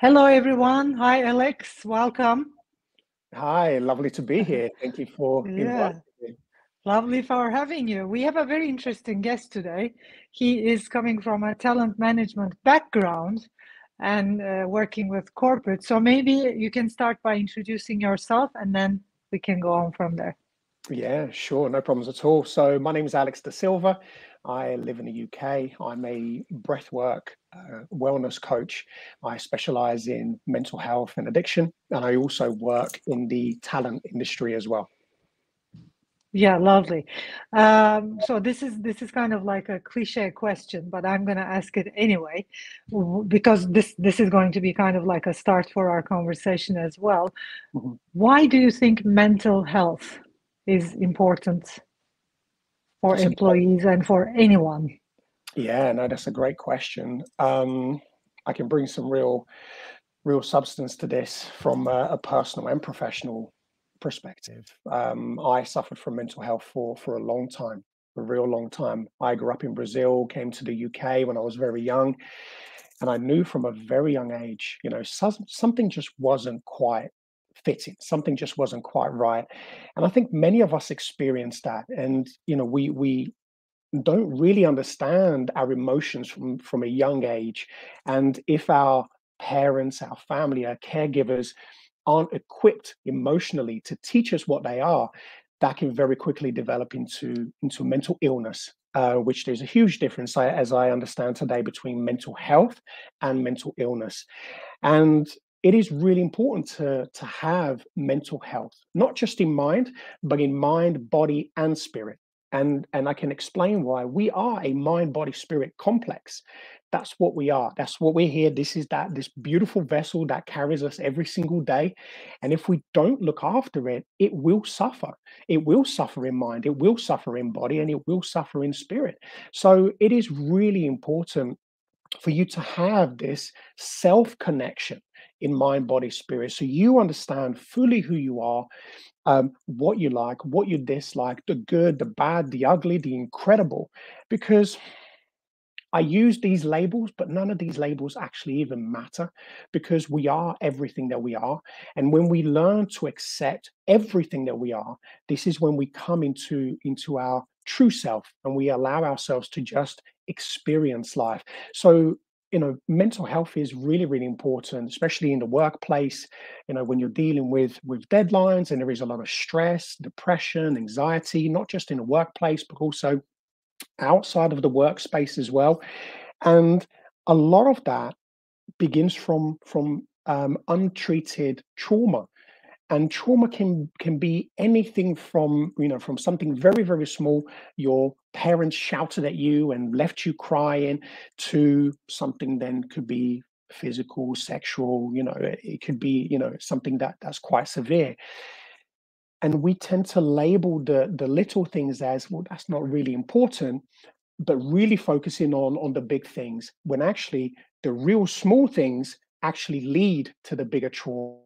Hello, everyone. Hi, Alex. Welcome. Hi, lovely to be here. Thank you for Yeah, inviting me. lovely for having you. We have a very interesting guest today. He is coming from a talent management background and working with corporate. So maybe you can start by introducing yourself and then we can go on from there. Yeah, sure, no problems at all. So my name is Alex de Silva. I live in the UK. I'm a breathwork wellness coach. I specialize in mental health and addiction, and I also work in the talent industry as well. Yeah, lovely. So this is kind of like a cliche question, but I'm going to ask it anyway, because this is going to be kind of like a start for our conversation as well. Mhm. Why do you think mental health is important for That's a great, employees and for anyone? yeah, no, that's a great question. I can bring some real substance to this from a personal and professional perspective. I suffered from mental health for a long time, a real long time. I grew up in Brazil, came to the UK when I was very young, and I knew from a very young age, something just wasn't quite fitting. Something just wasn't quite right, and I think many of us experienced that. And we don't really understand our emotions from a young age, and if our parents, our family, our caregivers aren't equipped emotionally to teach us what they are, that can very quickly develop into mental illness. Which there's a huge difference, as I understand today, between mental health and mental illness. And it is really important to have mental health, not just in mind, but in mind, body, and spirit. And I can explain why. We are a mind, body, spirit complex. That's what we are. That's what we're here. This beautiful vessel that carries us every single day. And if we don't look after it, it will suffer. It will suffer in mind, it will suffer in body, and it will suffer in spirit. So it is really important for you to have this self connection in mind, body, spirit. So you understand fully who you are, what you like, what you dislike, the good, the bad, the ugly, the incredible. Because I use these labels, but none of these labels actually even matter, because we are everything that we are. And when we learn to accept everything that we are, this is when we come into our true self and we allow ourselves to just experience life. So, mental health is really, really important, especially in the workplace. When you're dealing with deadlines and there is a lot of stress, depression, anxiety, not just in the workplace, but also outside of the workspace as well. And a lot of that begins from untreated trauma. And trauma can be anything from something very, very small. Your parents shouted at you and left you crying, to something then could be physical, sexual. It could be something that's quite severe. And we tend to label the little things as, well, that's not really important, but really focusing on the big things, when actually the real small things actually lead to the bigger trauma.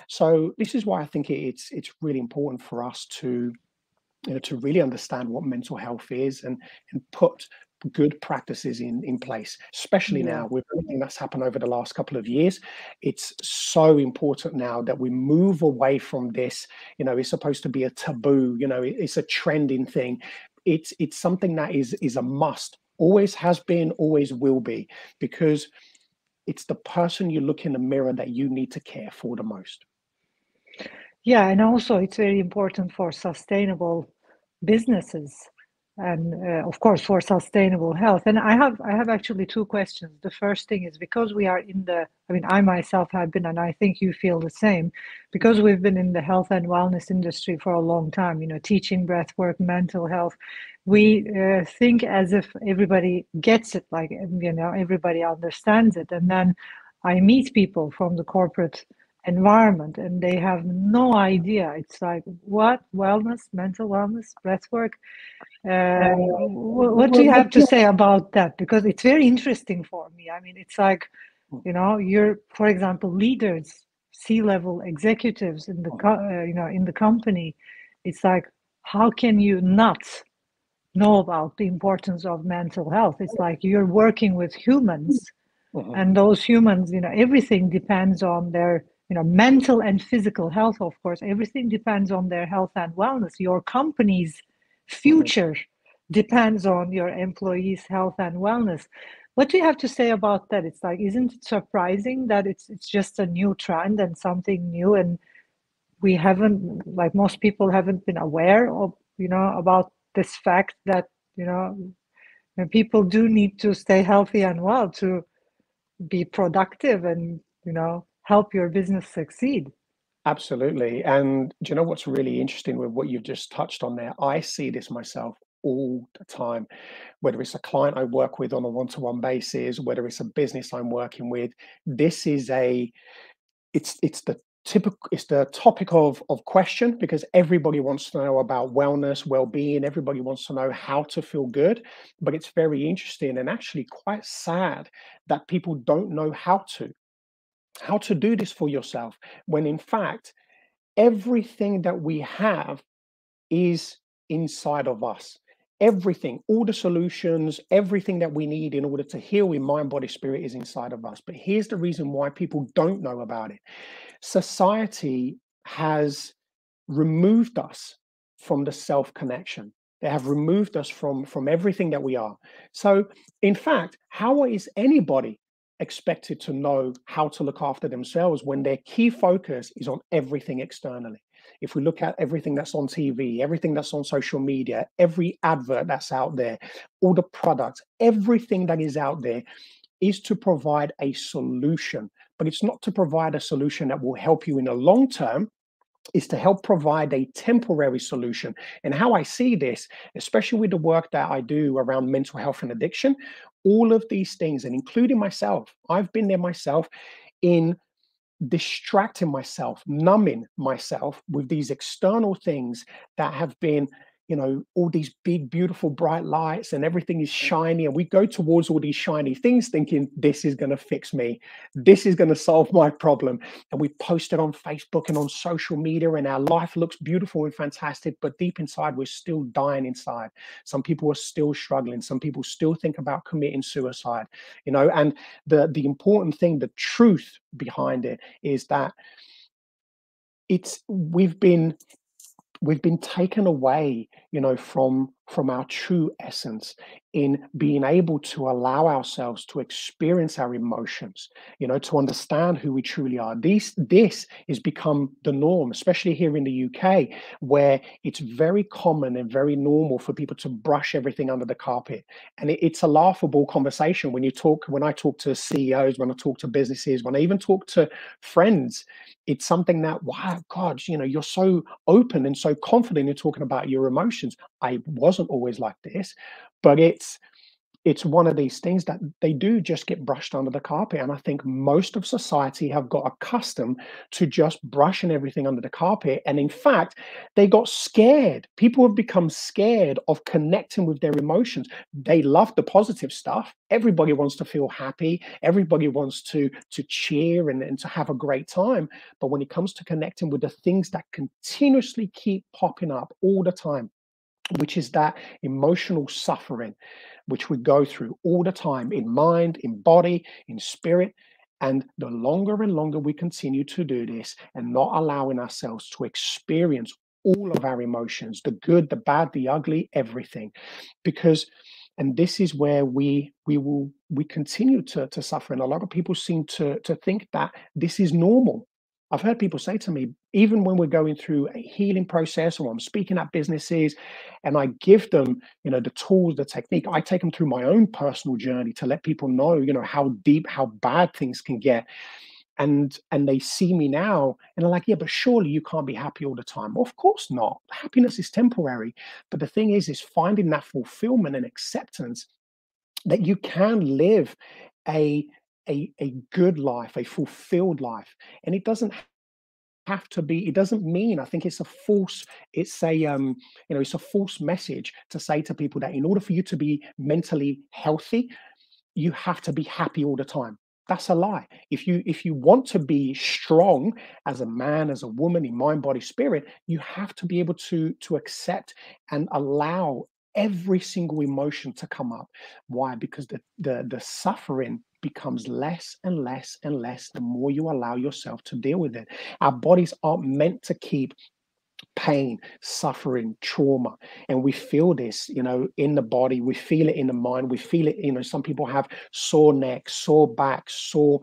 So this is why I think it's really important for us to really understand what mental health is, and put good practices in place, especially Yeah. now with everything that's happened over the last couple of years. It's so important now that we move away from this. It's supposed to be a taboo. It's a trending thing. It's something that is a must, always has been, always will be, because it's the person you look in the mirror that you need to care for the most. Yeah, and also it's very important for sustainable businesses and of course for sustainable health. And I have actually two questions. The first thing is, because we are in the, I mean, I myself have been, and I think you feel the same, because we've been in the health and wellness industry for a long time, teaching breath work, mental health. We think as if everybody gets it, like, everybody understands it. And then I meet people from the corporate environment and they have no idea. It's like, what? Wellness, mental wellness, breath work. What do you have to say about that? Because it's very interesting for me. I mean, it's like, you're, for example, leaders, C-level executives in the in the company. It's like, how can you not know about the importance of mental health? It's like you're working with humans, And those humans, everything depends on their, mental and physical health, of course. Everything depends on their health and wellness. Your company's future depends on your employees' health and wellness. What do you have to say about that? It's like, isn't it surprising that it's just a new trend and something new, and we haven't, like most people haven't been aware of, about this fact that, people do need to stay healthy and well to be productive and, help your business succeed. Absolutely. And do you know what's really interesting with what you've just touched on there? I see this myself all the time, whether it's a client I work with on a one-to-one basis, whether it's a business I'm working with. This is it's the topic of question, because everybody wants to know about wellness, well-being. Everybody wants to know how to feel good. But it's very interesting and actually quite sad that people don't know how to do this for yourself, when in fact everything that we have is inside of us. Everything, all the solutions, everything that we need in order to heal in mind, body, spirit is inside of us. But here's the reason why people don't know about it. Society has removed us from the self connection. They have removed us from everything that we are. So in fact, how is anybody expected to know how to look after themselves when their key focus is on everything externally? If we look at everything that's on TV, everything that's on social media, every advert that's out there, all the products, everything that is out there is to provide a solution. But it's not to provide a solution that will help you in the long term. Is to help provide a temporary solution. And how I see this, especially with the work that I do around mental health and addiction, all of these things, and including myself, I've been there myself, in distracting myself, numbing myself with these external things that have been, all these big, beautiful, bright lights, and everything is shiny. And we go towards all these shiny things thinking, this is going to fix me. This is going to solve my problem. And we post it on Facebook and on social media, and our life looks beautiful and fantastic. But deep inside, we're still dying inside. Some people are still struggling. Some people still think about committing suicide, and the important thing, the truth behind it is that we've been taken away, from our true essence in being able to allow ourselves to experience our emotions, to understand who we truly are. This has become the norm, especially here in the UK, where it's very common and very normal for people to brush everything under the carpet. And it's a laughable conversation when I talk to CEOs, when I talk to businesses, when I even talk to friends. It's something that, wow, God, you're so open and so confident in talking about your emotions. I wasn't always like this, but it's one of these things that they do just get brushed under the carpet. And I think most of society have got accustomed to just brushing everything under the carpet. And in fact, they got scared. People have become scared of connecting with their emotions. They love the positive stuff. Everybody wants to feel happy. Everybody wants to cheer and to have a great time. But when it comes to connecting with the things that continuously keep popping up all the time, which is that emotional suffering, which we go through all the time in mind, in body, in spirit. And the longer and longer we continue to do this and not allowing ourselves to experience all of our emotions, the good, the bad, the ugly, everything, and this is where we continue to suffer. And a lot of people seem to think that this is normal. I've heard people say to me, even when we're going through a healing process or I'm speaking at businesses and I give them, the tools, the technique, I take them through my own personal journey to let people know, how deep, how bad things can get. And they see me now and they're like, yeah, but surely you can't be happy all the time. Well, of course not. Happiness is temporary. But the thing is finding that fulfillment and acceptance that you can live a good life, a fulfilled life. And it doesn't have to be, it doesn't mean, I think it's a false message to say to people that in order for you to be mentally healthy, you have to be happy all the time. That's a lie. If you want to be strong as a man, as a woman, in mind, body, spirit, you have to be able to accept and allow every single emotion to come up. Why? Because the suffering becomes less and less and less the more you allow yourself to deal with it. Our bodies aren't meant to keep pain, suffering, trauma, and we feel this, in the body, we feel it in the mind, we feel it, some people have sore neck, sore back, sore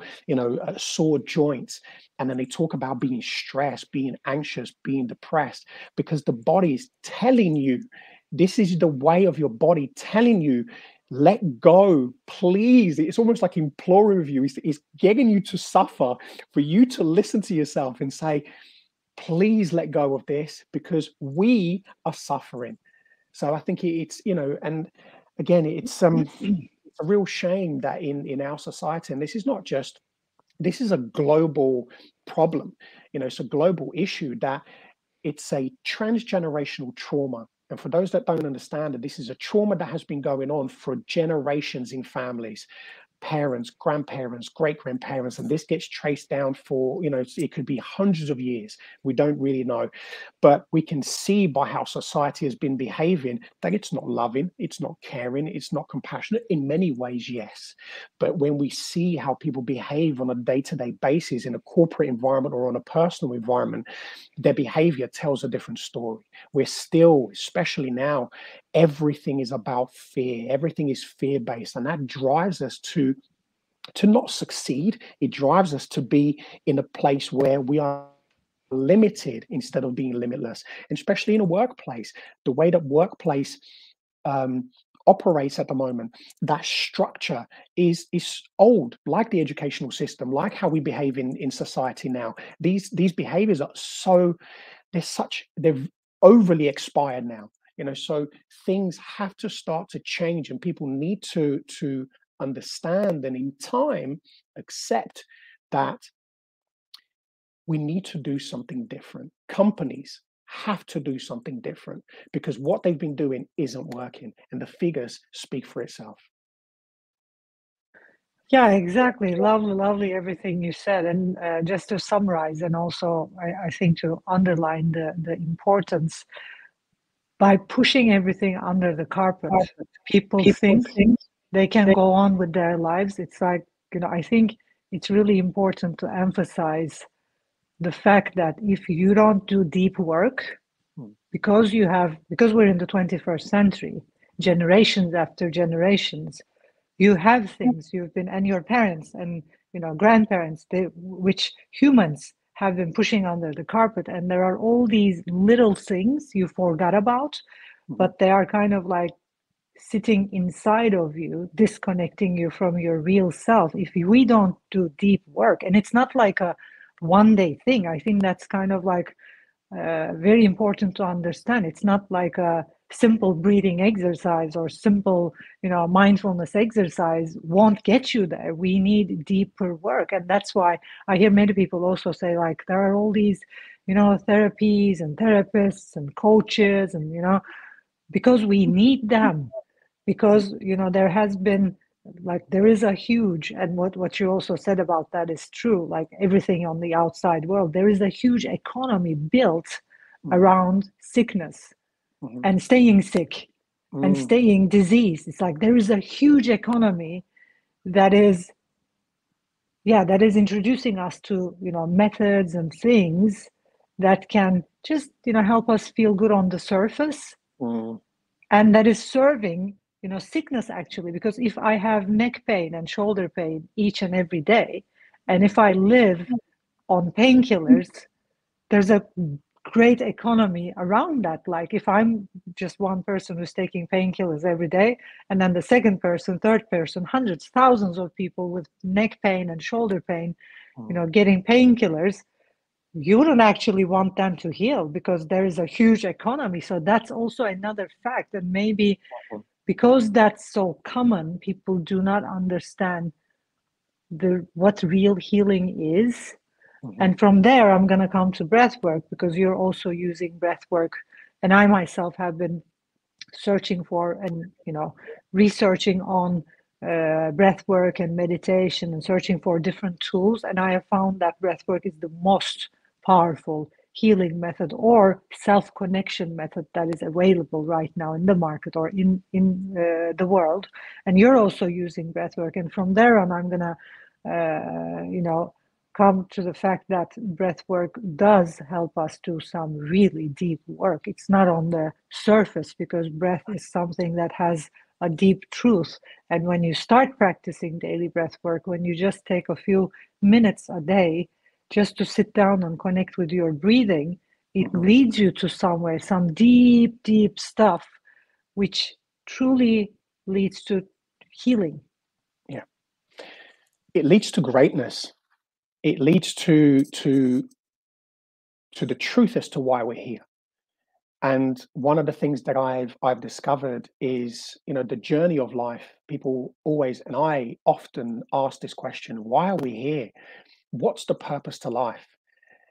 joints, and then they talk about being stressed, being anxious, being depressed, because the body is telling you, this is the way of your body telling you, let go, please. It's almost like imploring with you. It's getting you to suffer, for you to listen to yourself and say, please let go of this, because we are suffering. So I think it's, and again, it's a real shame that in our society, and this is a global problem, it's a global issue, that it's a transgenerational trauma. And for those that don't understand it, this is a trauma that has been going on for generations in families. Parents, grandparents, great-grandparents, and this gets traced down for, it could be hundreds of years. We don't really know. But we can see by how society has been behaving that it's not loving, it's not caring, it's not compassionate. In many ways, yes. But when we see how people behave on a day-to-day basis in a corporate environment or on a personal environment, their behavior tells a different story. We're still, especially now, everything is about fear. Everything is fear-based, and that drives us to not succeed. It drives us to be in a place where we are limited instead of being limitless. And especially in a workplace, the way that workplace operates at the moment, that structure is old, like the educational system, like how we behave in society now. These behaviors are they're overly expired now. So things have to start to change, and people need to understand and in time accept that we need to do something different. Companies have to do something different, because what they've been doing isn't working, and the figures speak for itself. Yeah, exactly. Lovely everything you said. And just to summarize, and also I think to underline the importance, by pushing everything under the carpet, people think they can go on with their lives. It's like, I think it's really important to emphasize the fact that if you don't do deep work, because we're in the 21st century, generations after generations, you have things and your parents and grandparents, which humans have been pushing under the carpet, and there are all these little things you forgot about, but they are kind of like sitting inside of you, disconnecting you from your real self if we don't do deep work. And it's not like a one day thing. I think that's kind of like very important to understand. It's not like a simple breathing exercise or simple, mindfulness exercise won't get you there. We need deeper work. And that's why I hear many people also say, like, there are all these, therapies and therapists and coaches, and, because we need them, because, there has been, like, there is a huge, and what you also said about that is true, like everything on the outside world, there is a huge economy built around sickness and staying sick and staying diseased. It's like there is a huge economy that is introducing us to, methods and things that can just, help us feel good on the surface, and that is serving, sickness actually. Because if I have neck pain and shoulder pain each and every day, and if I live on painkillers, there's a great economy around that. Like if I'm just one person who's taking painkillers every day, and then the second person, third person, hundreds, thousands of people with neck pain and shoulder pain, getting painkillers, you wouldn't actually want them to heal, because there is a huge economy. So that's also another fact. And maybe because that's so common, people do not understand what real healing is. And from there, I'm going to come to breath work, because you're also using breath work. And I myself have been searching for and, researching on breath work and meditation, and searching for different tools. And I have found that breath work is the most powerful healing method or self-connection method that is available right now in the market or in the world. And you're also using breathwork. And from there on, I'm gonna, come to the fact that breathwork does help us do some really deep work. It's not on the surface, because breath is something that has a deep truth. And when you start practicing daily breath work, when you just take a few minutes a day just to sit down and connect with your breathing, it leads you to somewhere, some deep, deep stuff, which truly leads to healing. Yeah. It leads to greatness. It leads to the truth as to why we're here. And one of the things that I've discovered is, the journey of life. People always, and I often ask this question: why are we here? What's the purpose to life?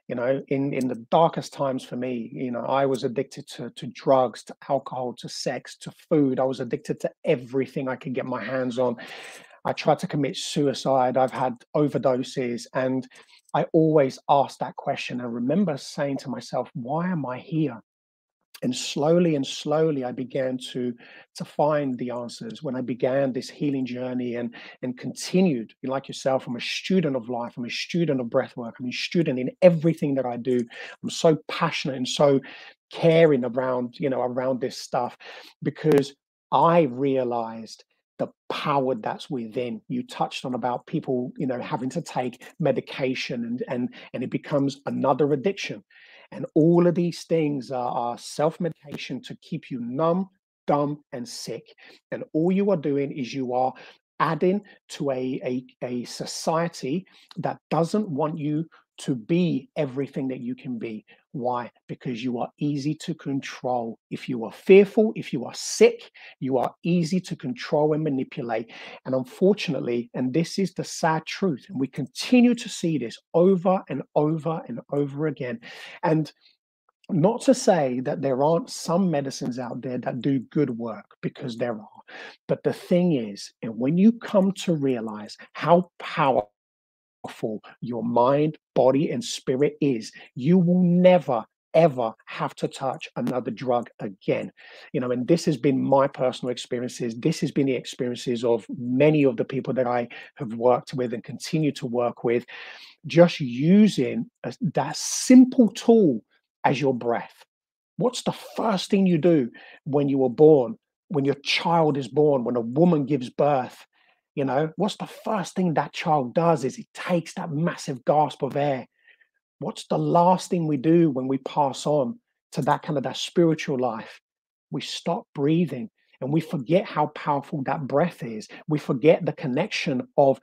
In the darkest times for me, I was addicted to drugs, to alcohol, to sex, to food. I was addicted to everything I could get my hands on. I tried to commit suicide. I've had overdoses, and I always ask that question. I remember saying to myself, why am I here? And slowly I began to find the answers when I began this healing journey, and continued. Like yourself, I'm a student of life. I'm a student of breathwork. I'm a student in everything that I do. I'm so passionate and so caring around this stuff, because I realized the power that's within. You touched on about people, having to take medication, and it becomes another addiction. And all of these things are self-medication to keep you numb, dumb, and sick. And all you are doing is you are adding to a society that doesn't want you to be everything that you can be. Why? Because you are easy to control. If you are fearful, if you are sick, you are easy to control and manipulate. And unfortunately, and this is the sad truth, and we continue to see this over and over and over again. And not to say that there aren't some medicines out there that do good work, because there are. But the thing is, and when you come to realize how powerful your mind, body, and spirit is, you will never ever have to touch another drug again. And this has been my personal experiences. This has been the experiences of many of the people that I have worked with and continue to work with, just using that simple tool as your breath. What's the first thing you do when you were born, when your child is born, when a woman gives birth? What's the first thing that child does? Is it takes that massive gasp of air. What's the last thing we do when we pass on to that spiritual life? We stop breathing, and we forget how powerful that breath is. We forget the connection of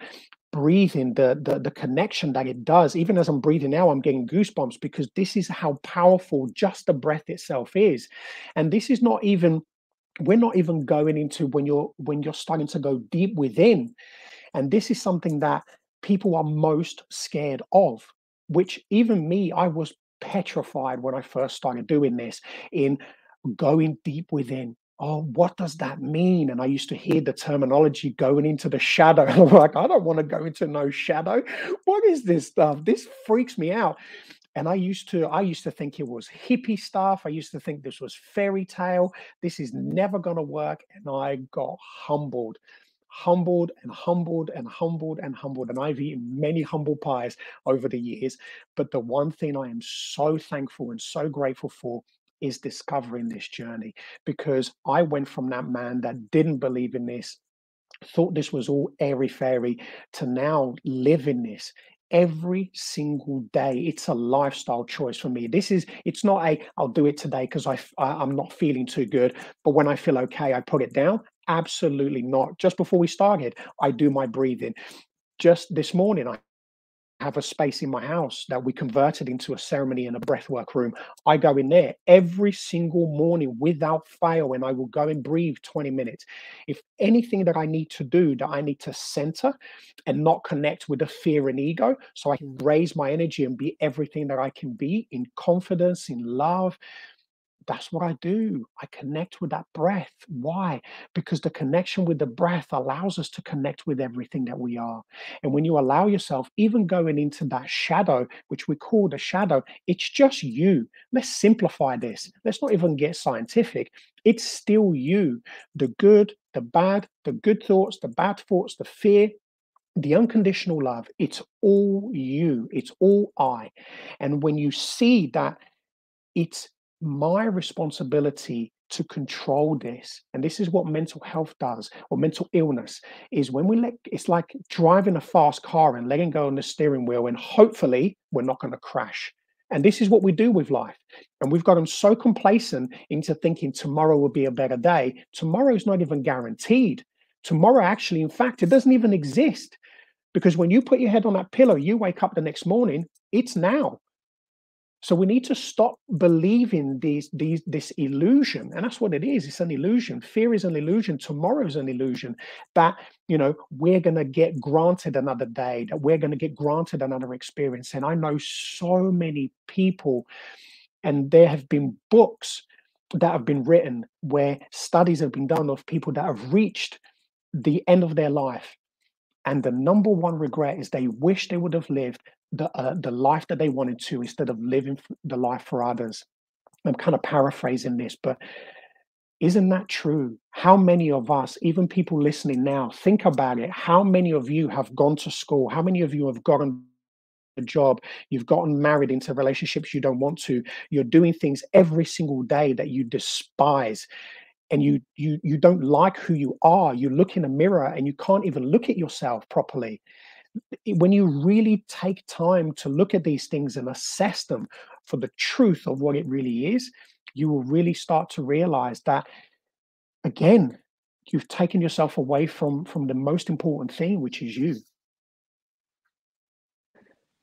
breathing, the connection that it does. Even as I'm breathing now, I'm getting goosebumps, because this is how powerful just the breath itself is. And this is not even, we're not even going into when you're starting to go deep within. And this is something that people are most scared of, which even me, I was petrified when I first started doing this, in going deep within. Oh, what does that mean? And I used to hear the terminology going into the shadow. And I'm like, I don't want to go into no shadow. What is this stuff? This freaks me out. And I used to think it was hippie stuff. I used to think this was fairy tale. This is never going to work. And I got humbled and humbled and humbled and humbled. And I've eaten many humble pies over the years. But the one thing I am so thankful and so grateful for is discovering this journey, because I went from that man that didn't believe in this, thought this was all airy fairy, to now living this every single day. It's a lifestyle choice for me. It's not I'll do it today because I'm not feeling too good, but when I feel okay, I put it down. Absolutely not. Just before we started, I do my breathing. Just this morning, I have a space in my house that we converted into a ceremony and a breathwork room. I go in there every single morning without fail, and I will go and breathe 20 minutes. If anything that I need to do, that I need to center and not connect with the fear and ego, so I can raise my energy and be everything that I can be in confidence, in love, That's what I do. I connect with that breath. Why? Because the connection with the breath allows us to connect with everything that we are. And when you allow yourself, even going into that shadow, which we call the shadow, it's just you. Let's simplify this. Let's not even get scientific. It's still you. The good, the bad, the good thoughts, the bad thoughts, the fear, the unconditional love. It's all you. It's all I. And when you see that, it's my responsibility to control this. And this is what mental health does, or mental illness is, when we let, it's like driving a fast car and letting go on the steering wheel, and hopefully we're not going to crash. And this is what we do with life. And we've gotten so complacent into thinking tomorrow will be a better day. Tomorrow is not even guaranteed. Tomorrow, actually, in fact, it doesn't even exist. Because when you put your head on that pillow, you wake up the next morning, it's now. So we need to stop believing this illusion, and that's what it is. It's an illusion. Fear is an illusion. Tomorrow is an illusion. That we're going to get granted another day. That we're going to get granted another experience. And I know so many people, and there have been books that have been written where studies have been done of people that have reached the end of their life, and the number one regret is they wish they would have lived the life that they wanted to, instead of living the life for others. I'm kind of paraphrasing this, but isn't that true? How many of us, even people listening now, think about it. How many of you have gone to school? How many of you have gotten a job? You've gotten married into relationships you don't want to. You're doing things every single day that you despise, and you don't like who you are. You look in a mirror and you can't even look at yourself properly. When you really take time to look at these things and assess them for the truth of what it really is, you will really start to realize that, again, you've taken yourself away from the most important thing, which is you.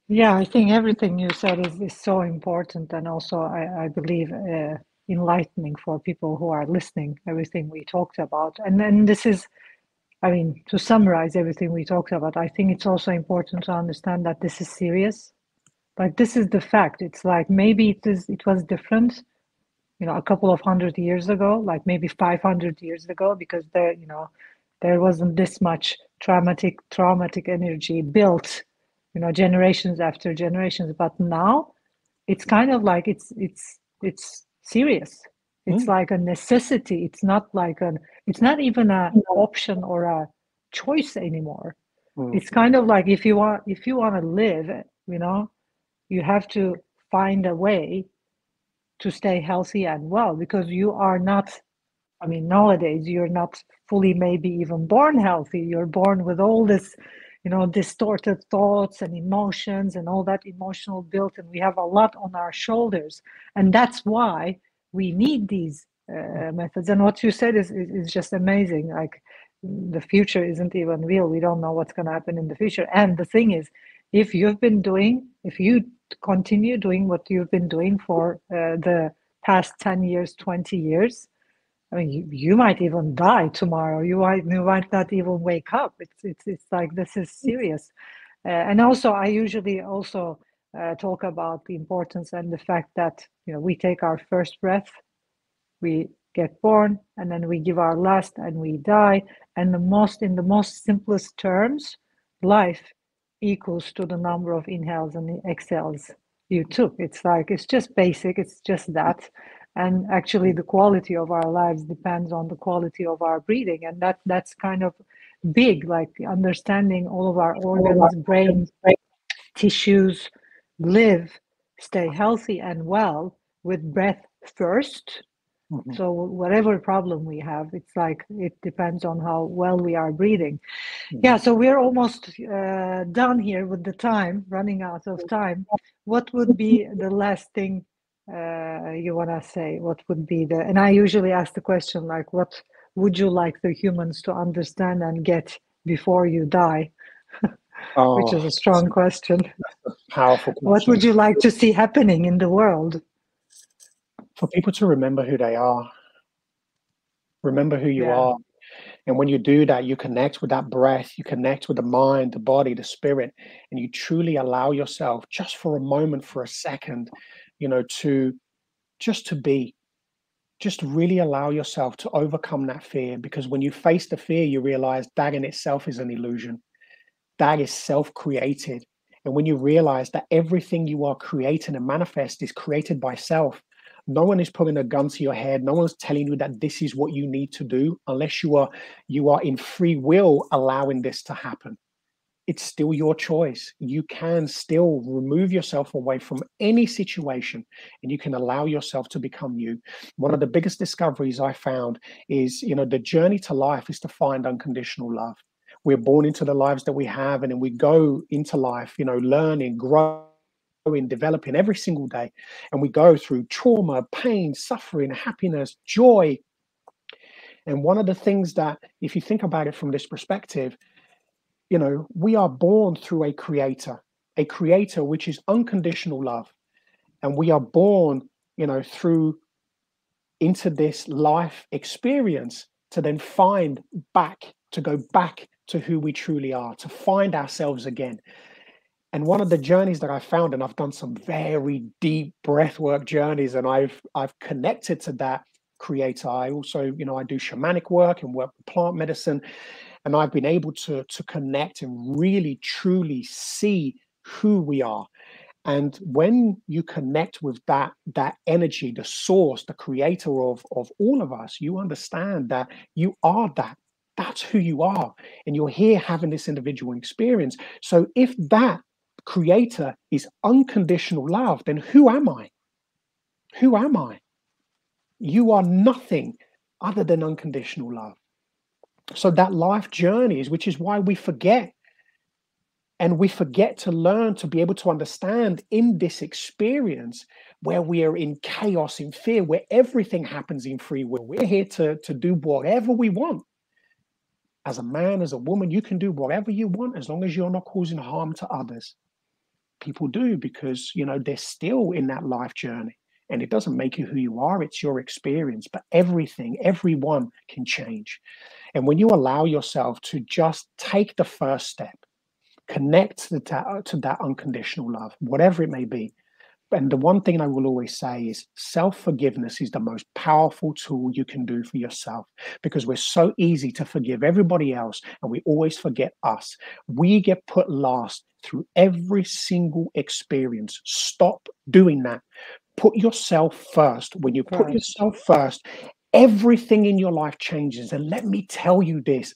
Yeah, I think everything you said is so important, and also I believe enlightening for people who are listening, everything we talked about. And then this is, I mean, to summarize everything we talked about, I think it's also important to understand that this is serious. Like, this is the fact. It's like, maybe it was different, a couple of 100 years ago, like maybe 500 years ago, because there wasn't this much traumatic energy built, generations after generations. But now it's kind of like it's serious. It's Mm, like a necessity. It's not even an option or a choice anymore. mm, It's kind of like, if you want to live, you have to find a way to stay healthy and well, because you are not, I mean, nowadays you're not fully maybe even born healthy. You're born with all this, distorted thoughts and emotions and all that emotional built, and we have a lot on our shoulders. And that's why we need these methods. And what you said is just amazing. Like, the future isn't even real. We don't know what's going to happen in the future. And the thing is, if you continue doing what you've been doing for the past 10 years, 20 years, I mean, you might even die tomorrow. You might not even wake up. It's like, this is serious. And also, I usually also talk about the importance and the fact that, we take our first breath, we get born, and then we give our last, and we die. And in the most simplest terms, life equals to the number of inhales and exhales you took. It's like, it's just basic. It's just that. And actually, the quality of our lives depends on the quality of our breathing. And that's kind of big, like understanding all of our organs, brain, tissues live, stay healthy and well with breath first. mhm, So whatever problem we have, it's like, it depends on how well we are breathing. Yeah, mhm. so we're almost done here with the time, running out of time. What would be the last thing you want to say? What would be and I usually ask the question, like, what would you like the humans to understand and get before you die? Which Oh, is a strong question. that's a powerful What question. would you like to see happening in the world? For people to remember who they are, remember who you Yeah. are. And when you do that, you connect with that breath, you connect with the mind, the body, the spirit, and you truly allow yourself, just for a moment, for a second, to just to be. just really allow yourself to overcome that fear, because when you face the fear, you realize that in itself is an illusion. That is self-created. And when you realize that everything you are creating and manifest is created by self, no one is putting a gun to your head. No one's telling you that this is what you need to do, unless you are in free will allowing this to happen. It's still your choice. You can still remove yourself away from any situation, and you can allow yourself to become you. One of the biggest discoveries I found is, the journey to life is to find unconditional love. We're born into the lives that we have, and then we go into life, learning, growing, developing every single day. And we go through trauma, pain, suffering, happiness, joy. And one of the things that, if you think about it from this perspective, we are born through a creator which is unconditional love. And we are born, through into this life experience to then go back to who we truly are, to find ourselves again. And one of the journeys that I found, and I've done some very deep breathwork journeys, and I've connected to that creator. I also, I do shamanic work and work with plant medicine. And I've been able to connect and really, truly see who we are. And when you connect with that energy, the source, the creator of all of us, you understand that you are that. That's who you are. And you're here having this individual experience. So if that creator is unconditional love, then who am I? Who am I? You are nothing other than unconditional love. So that life journeys, which is why we forget. And we forget to learn to be able to understand in this experience where we are in chaos, in fear, where everything happens in free will. We're here to do whatever we want. As a man, as a woman, you can do whatever you want as long as you're not causing harm to others. People do because, they're still in that life journey. And it doesn't make you who you are, it's your experience. But everyone can change. And when you allow yourself to just take the first step, connect to that unconditional love, whatever it may be. And the one thing I will always say is self-forgiveness is the most powerful tool you can do for yourself, because we're so easy to forgive everybody else and we always forget us. We get put last through every single experience. Stop doing that. Put yourself first. When you put yourself first, everything in your life changes. And let me tell you this.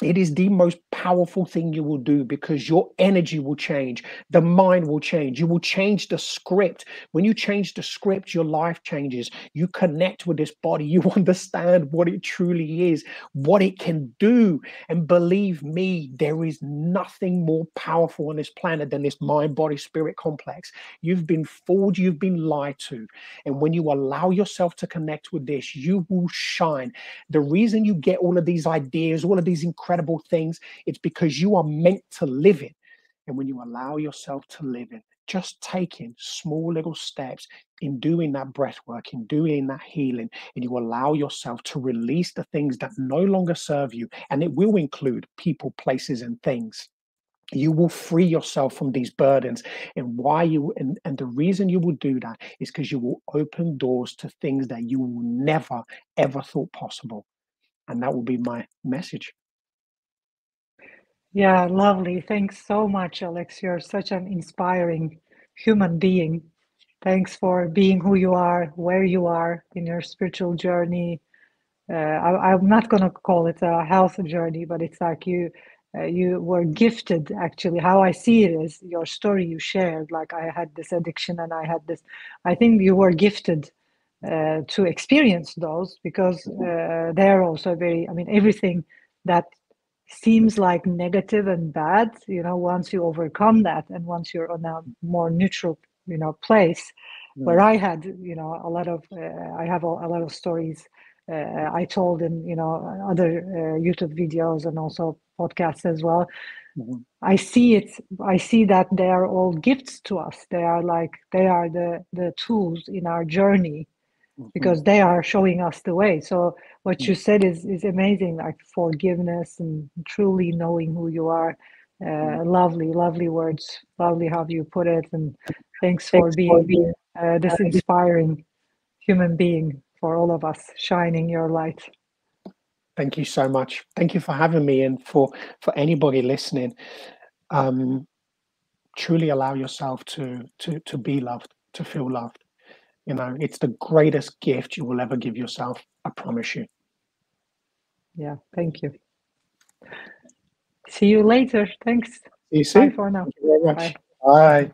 It is the most powerful thing you will do, because your energy will change. The mind will change. You will change the script. When you change the script, your life changes. You connect with this body. You understand what it truly is, what it can do. And believe me, there is nothing more powerful on this planet than this mind, body, spirit complex. You've been fooled. You've been lied to. And when you allow yourself to connect with this, you will shine. The reason you get all of these ideas, all of these incredible things, it's because you are meant to live it. And when you allow yourself to live it, just taking small little steps in doing that breath work, in doing that healing, and you allow yourself to release the things that no longer serve you, and it will include people, places, and things. You will free yourself from these burdens. And the reason you will do that is because you will open doors to things that you will never, ever thought possible. And that will be my message. Yeah, lovely. Thanks so much, Alex. You're such an inspiring human being. Thanks for being who you are, where you are in your spiritual journey. I'm not going to call it a health journey, but it's like you were gifted, actually. How I see it is your story you shared, like I had this addiction and I had this. I think you were gifted to experience those, because they're also very, I mean, everything that seems like negative and bad, once you overcome that and once you're on a more neutral, place, where I had, a lot of, I have a lot of stories I told in, other YouTube videos and also podcasts as well. I see that they are all gifts to us. They are the tools in our journey, because they are showing us the way. So what you said is amazing, like forgiveness and truly knowing who you are. Lovely words. Lovely how you put it. And thanks for being this inspiring human being. for all of us, shining your light. Thank you so much. Thank you for having me, and for anybody listening, truly allow yourself to be loved, to feel loved. You know, it's the greatest gift you will ever give yourself. I promise you. Yeah, thank you. See you later. Thanks. See you soon. Bye for now. Thank you very much. Bye. Bye.